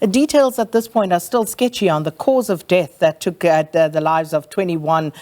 Details at this point are still sketchy on the cause of death that took the lives of 21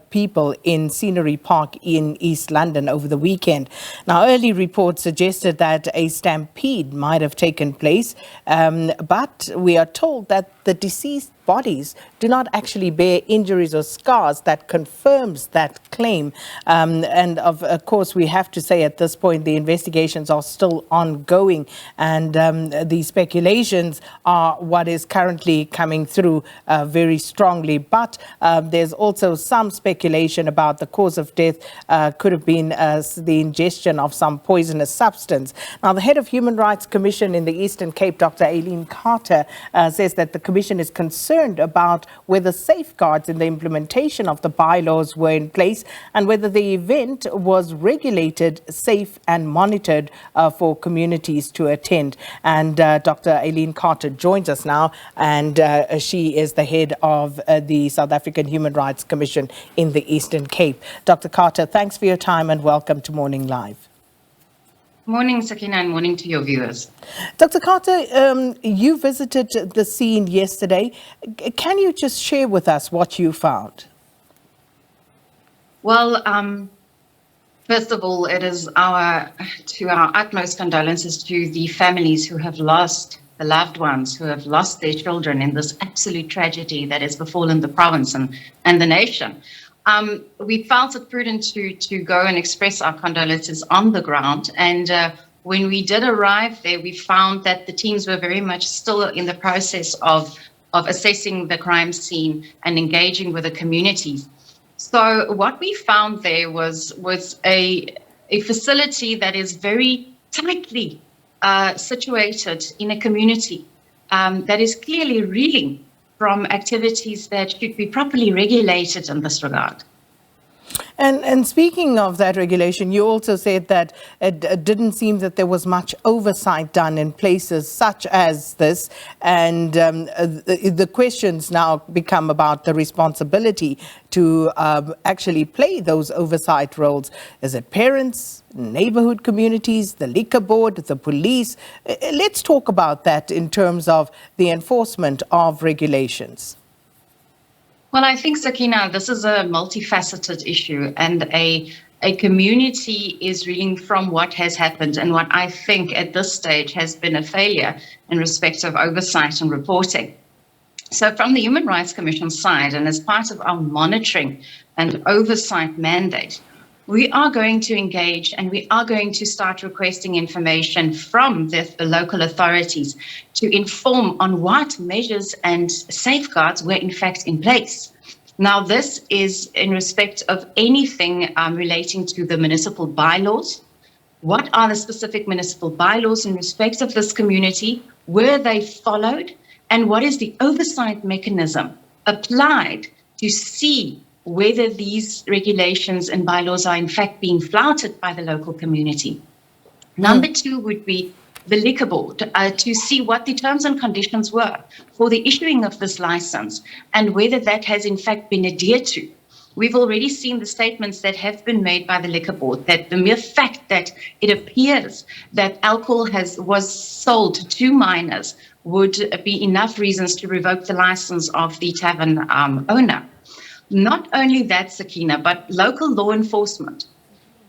people in Scenery Park in East London over the weekend. Now, early reports suggested that a stampede might have taken place, but we are told that the deceased bodies do not actually bear injuries or scars. That confirms that claim. And of course, we have to say at this point, the investigations are still ongoing, and the speculations are what is currently coming through very strongly. But there's also some speculation about the cause of death could have been the ingestion of some poisonous substance. Now, the head of Human Rights Commission in the Eastern Cape, Dr. Eileen Carter, says that the Commission is concerned about whether safeguards in the implementation of the bylaws were in place and whether the event was regulated, safe and monitored for communities to attend. And Dr. Eileen Carter joins us now, and she is the head of the South African Human Rights Commission in the Eastern Cape. Dr. Carter, thanks for your time and welcome to Morning Live. Morning, Sakina, and morning to your viewers. Dr. Carter, you visited the scene yesterday. Can you just share with us what you found? Well, first of all, it is our utmost condolences to the families who have lost the loved ones, who have lost their children in this absolute tragedy that has befallen the province and the nation. We felt it prudent to go and express our condolences on the ground. And when we did arrive there, we found that the teams were very much still in the process of assessing the crime scene and engaging with the community. So what we found there was a facility that is very tightly situated in a community that is clearly reeling from activities that should be properly regulated in this regard. And speaking of that regulation, you also said that it didn't seem that there was much oversight done in places such as this. And the questions now become about the responsibility to actually play those oversight roles. Is it parents, neighborhood communities, the liquor board, the police? Let's talk about that in terms of the enforcement of regulations. Well, I think, Sakina, this is a multifaceted issue, and a community is reeling from what has happened and what I think at this stage has been a failure in respect of oversight and reporting. So from the Human Rights Commission side, and as part of our monitoring and oversight mandate, we are going to engage and we are going to start requesting information from the local authorities to inform on what measures and safeguards were in fact in place. Now, this is in respect of anything relating to the municipal bylaws. What are the specific municipal bylaws in respect of this community? Were they followed? And what is the oversight mechanism applied to see whether these regulations and bylaws are in fact being flouted by the local community? Number two would be the liquor board, to see what the terms and conditions were for the issuing of this license and whether that has in fact been adhered to. We've already seen the statements that have been made by the liquor board that the mere fact that it appears that alcohol was sold to minors would be enough reasons to revoke the license of the tavern owner. Not only that, Sakina, but local law enforcement.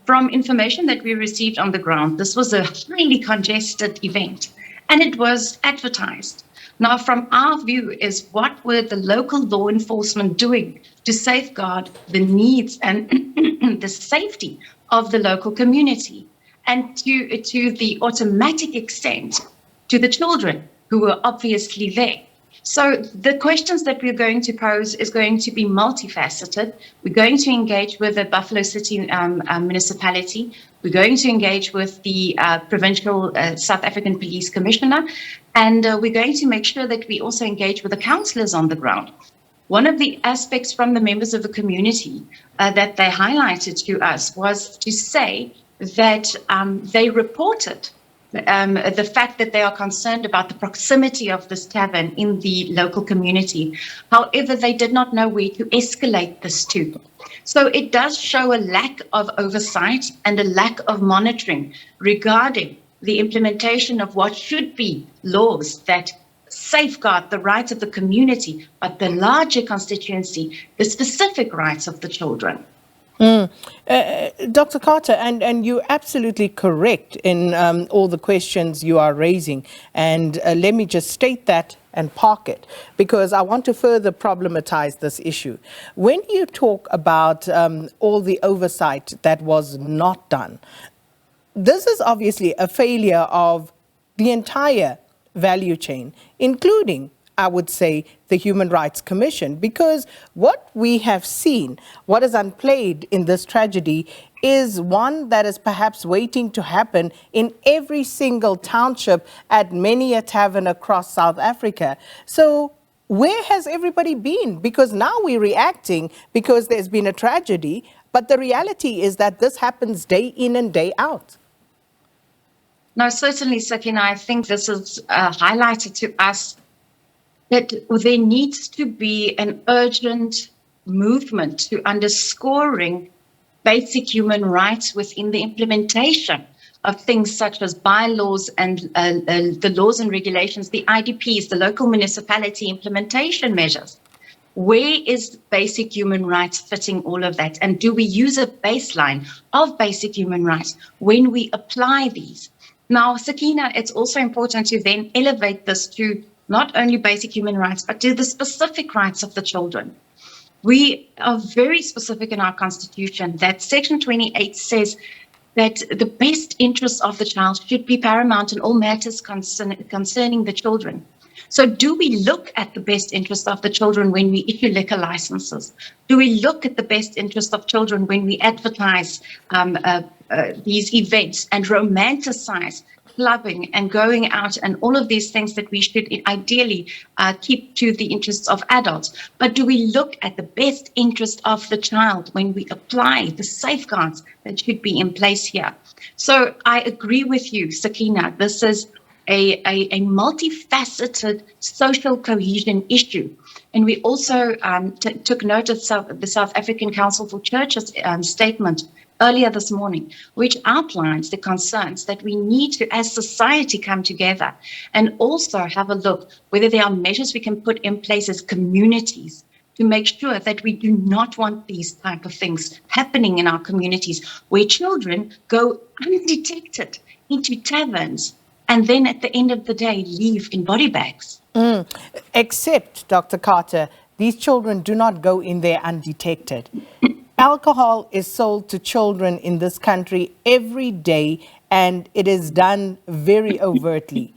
From information that we received on the ground, this was a highly congested event and it was advertised. Now, from our view is what were the local law enforcement doing to safeguard the needs and the safety of the local community, and to the automatic extent to the children who were obviously there. So the questions that we're going to pose is going to be multifaceted. We're going to engage with the Buffalo City municipality. We're going to engage with the provincial South African Police Commissioner, and we're going to make sure that we also engage with the councillors on the ground. One of the aspects from the members of the community that they highlighted to us was to say that they reported the fact that they are concerned about the proximity of this tavern in the local community. However, they did not know where to escalate this to. So it does show a lack of oversight and a lack of monitoring regarding the implementation of what should be laws that safeguard the rights of the community, but the larger constituency, the specific rights of the children. Dr. Carter, and you're absolutely correct in all the questions you are raising. And let me just state that and park it, because I want to further problematize this issue. When you talk about all the oversight that was not done, this is obviously a failure of the entire value chain, including, I would say, the Human Rights Commission, because what we have seen, what is unplayed in this tragedy, is one that is perhaps waiting to happen in every single township at many a tavern across South Africa. So where has everybody been? Because now we're reacting because there's been a tragedy, but the reality is that this happens day in and day out. No, certainly, Sakina, I think this is highlighted to us that there needs to be an urgent movement to underscoring basic human rights within the implementation of things such as bylaws and the laws and regulations, the IDPs, the local municipality implementation measures. Where is basic human rights fitting all of that? And do we use a baseline of basic human rights when we apply these? Now, Sakina, it's also important to then elevate this to not only basic human rights, but to the specific rights of the children. We are very specific in our constitution that Section 28 says that the best interests of the child should be paramount in all matters concerning the children. So do we look at the best interest of the children when we issue liquor licenses? Do we look at the best interest of children when we advertise these events and romanticize clubbing and going out and all of these things that we should ideally keep to the interests of adults? But do we look at the best interest of the child when we apply the safeguards that should be in place here? So I agree with you, Sakina. This is a multifaceted social cohesion issue. And we also took note of the South African Council for Churches statement earlier this morning, which outlines the concerns that we need to, as society, come together and also have a look whether there are measures we can put in place as communities to make sure that we do not want these type of things happening in our communities, where children go undetected into taverns and then at the end of the day leave in body bags. Except, Dr. Carter, these children do not go in there undetected. Alcohol is sold to children in this country every day, and it is done very overtly.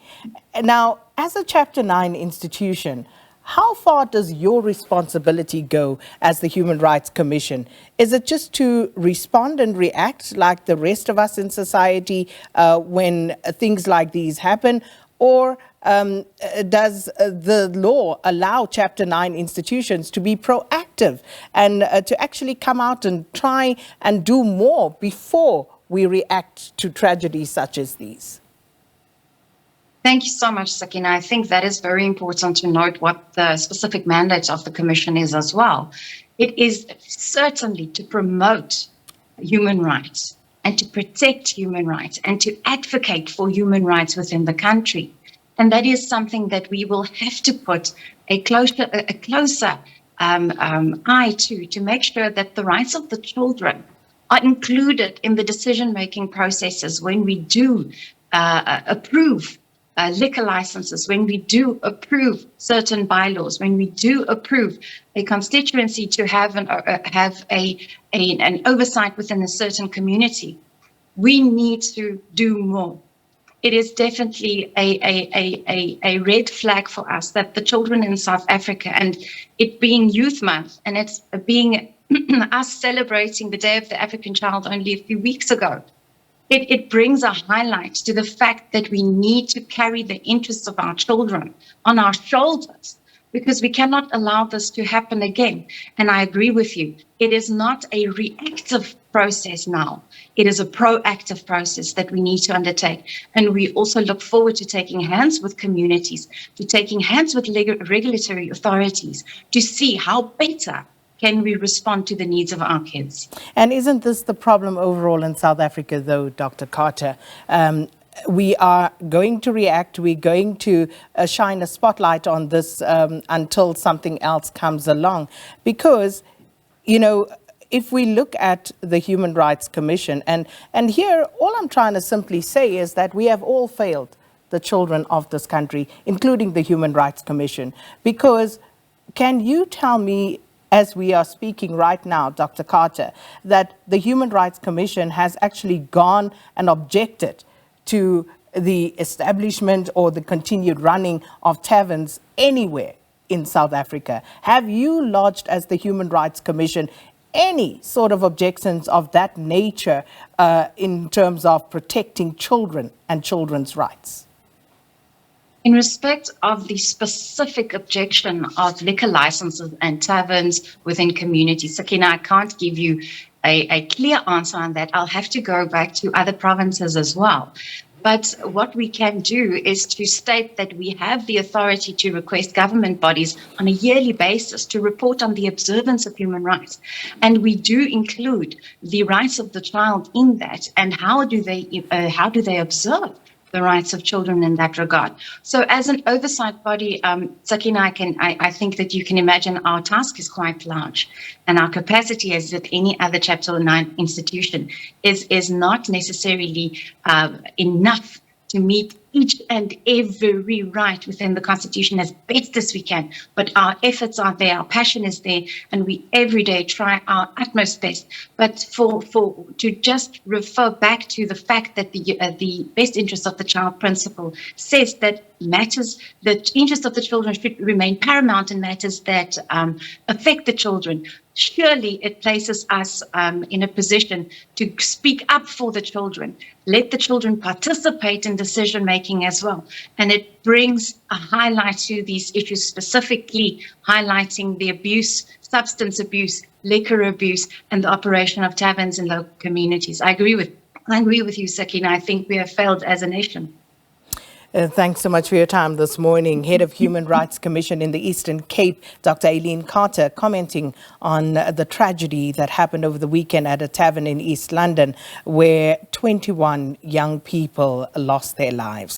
Now, as a Chapter 9 institution, how far does your responsibility go as the Human Rights Commission? Is it just to respond and react like the rest of us in society when things like these happen? Or does the law allow Chapter 9 institutions to be proactive and to actually come out and try and do more before we react to tragedies such as these? Thank you so much, Sakina. I think that is very important to note what the specific mandate of the Commission is as well. It is certainly to promote human rights and to protect human rights and to advocate for human rights within the country. And that is something that we will have to put a closer eye to make sure that the rights of the children are included in the decision-making processes when we do approve liquor licenses, when we do approve certain bylaws, when we do approve a constituency to have an oversight within a certain community. We need to do more. It is definitely a red flag for us that the children in South Africa, and it being Youth Month, and it's being us celebrating the Day of the African Child only a few weeks ago, it brings a highlight to the fact that we need to carry the interests of our children on our shoulders, because we cannot allow this to happen again. And I agree with you. It is not a reactive process now. It is a proactive process that we need to undertake. And we also look forward to taking hands with communities, to taking hands with regulatory authorities to see how better can we respond to the needs of our kids. And isn't this the problem overall in South Africa, though, Dr. Carter? we are going to react. We're going to shine a spotlight on this until something else comes along. Because, you know, if we look at the Human Rights Commission, and here, all I'm trying to simply say is that we have all failed the children of this country, including the Human Rights Commission. Because can you tell me, as we are speaking right now, Dr. Carter, that the Human Rights Commission has actually gone and objected to the establishment or the continued running of taverns anywhere in South Africa? Have you lodged, as the Human Rights Commission, any sort of objections of that nature in terms of protecting children and children's rights? In respect of the specific objection of liquor licenses and taverns within communities, Sakina, I can't give you a clear answer on that. I'll have to go back to other provinces as well. But what we can do is to state that we have the authority to request government bodies on a yearly basis to report on the observance of human rights. And we do include the rights of the child in that, and how do they observe the rights of children in that regard. So as an oversight body, Sakina, I think that you can imagine our task is quite large, and our capacity, as with any other Chapter 9 institution, is not necessarily enough to meet each and every right within the Constitution as best as we can. But our efforts are there, our passion is there, and we every day try our utmost best. But to just refer back to the fact that the best interest of the child principle says that the interest of the children should remain paramount in matters that affect the children. Surely it places us in a position to speak up for the children, let the children participate in decision making as well. And it brings a highlight to these issues, specifically highlighting the abuse, substance abuse, liquor abuse, and the operation of taverns in local communities. I agree with you, Sakina. I think we have failed as a nation. Thanks so much for your time this morning. Head of Human Rights Commission in the Eastern Cape, Dr. Eileen Carter, commenting on the tragedy that happened over the weekend at a tavern in East London, where 21 young people lost their lives.